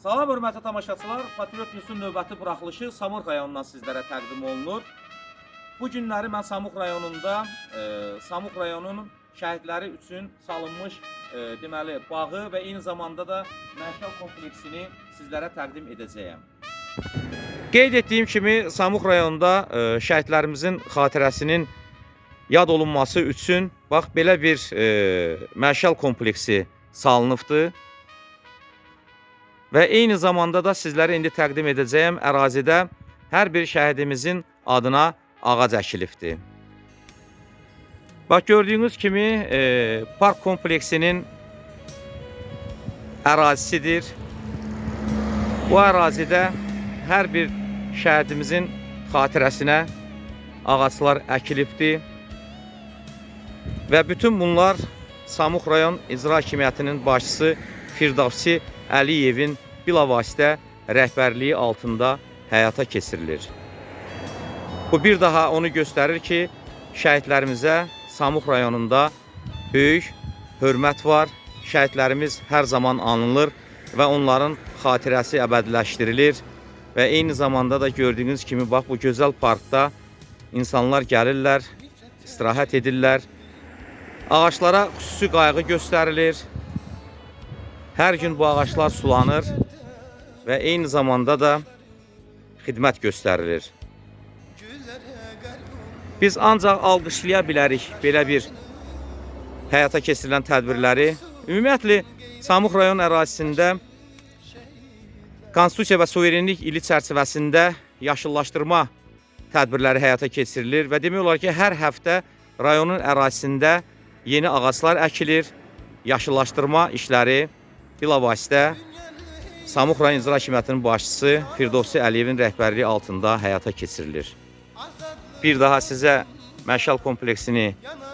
Salam hörmətli tamaşaçılar, Patriot News'un növbəti buraxılışı Samur rayonundan sizlərə təqdim olunur. Bu günləri mən Samur rayonunda, Samur rayonunun şəhidləri üçün salınmış deməli bağı və eyni zamanda da məşəl kompleksini sizlərə təqdim edəcəyəm. Qeyd etdiyim kimi Samur rayonunda şəhidlərimizin xatirəsinin yad olunması üçün bax belə bir məşəl kompleksi salınıbdır. Və eyni zamanda da sizlərə indi təqdim edəcəyəm ərazidə hər bir şəhidimizin adına ağac əkilibdir. Bax gördüyünüz kimi park kompleksinin ərazisidir. Bu ərazidə hər bir şəhidimizin xatirəsinə ağaclar əkilibdir. Və bütün bunlar Samux rayon İcra Hakimiyyətinin başçısı Firdavsi Əliyevin bilavasitə rəhbərliyi altında həyata keçirilir. Bu bir daha onu göstərir ki, şəhidlərimizə Samux rayonunda böyük hörmət var. Şəhidlərimiz hər zaman anılır və onların xatirəsi əbədiləşdirilir. Və eyni zamanda da gördüyünüz kimi bax bu gözəl parkda insanlar gəlirlər, istirahət edirlər. Ağaçlara xüsusi qayğı göstərilir. Hər gün bu ağaçlar sulanır və eyni zamanda da xidmət göstərilir. Biz ancaq alqışlaya bilərik belə bir həyata keçirilən tədbirləri. Ümumiyyətlə, Samux rayon ərazisində Konstitusiya və Suverenlik ili çərçivəsində yaşıllaşdırma tədbirləri həyata keçirilir və demək olar ki, hər həftə rayonun ərazisində yeni ağaçlar əkilir, yaşıllaşdırma işləri bilavasitə Samux rayon İcra Hakimiyyətinin başçısı Firdavsi Əliyevin rəhbərliyi altında həyata keçirilir. Bir daha sizə məşəl kompleksini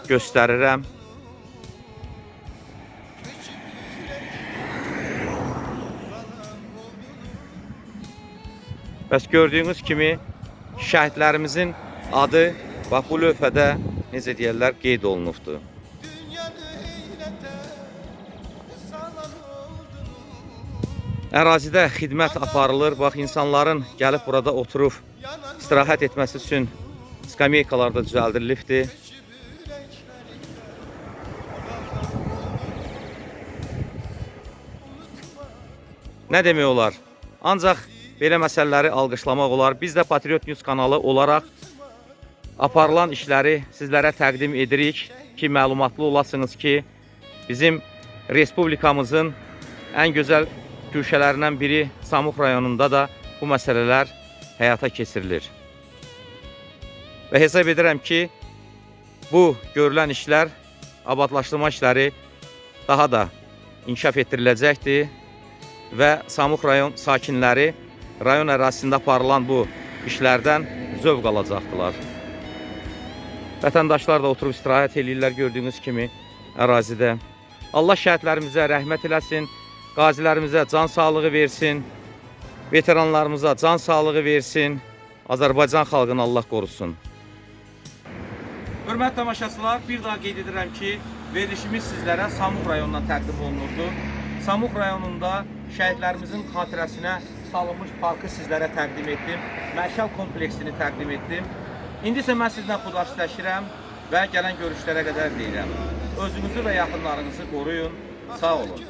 göstərirəm. Bəs gördüyünüz kimi şəhidlərimizin adı bax bu lövhədə necə deyirlər qeyd olunubdur. Ərazidə xidmət aparılır. Bax, insanların gəlib burada oturub istirahət etməsi üçün skameykalar da düzəldilibdir. Nə demək olar? Ancaq belə məsələləri alqışlamaq olar. Biz də Patriot News kanalı olaraq aparılan işləri sizlərə təqdim edirik ki, məlumatlı olasınız ki, bizim respublikamızın ən gözəl güşələrindən biri Samux rayonunda da bu məsələlər həyata keçirilir. Və hesab edirəm ki, bu görülən işlər, abadlaşdırma işləri daha da inkişaf etdiriləcəkdir və Samux rayon sakinləri rayon ərazisində aparılan bu işlərdən zövq alacaqdılar. Vətəndaşlar da oturub istirahət edirlər gördüyünüz kimi ərazidə. Allah şəhidlərimizə rəhmət eləsin. Qazilərimizə can sağlığı versin, veteranlarımıza can sağlığı versin, Azərbaycan xalqını Allah qorusun. Hörmətli tamaşaçılar, bir daha qeyd edirəm ki, verilişimiz sizlərə Samux rayonundan təqdim olunurdu. Samux rayonunda şəhidlərimizin xatirəsinə salınmış parkı sizlərə təqdim etdim, məşəl kompleksini təqdim etdim. İndi isə mən sizlə xudahafizləşirəm və gələn görüşlərə qədər deyirəm. Özünüzü və yaxınlarınızı qoruyun, sağ olun.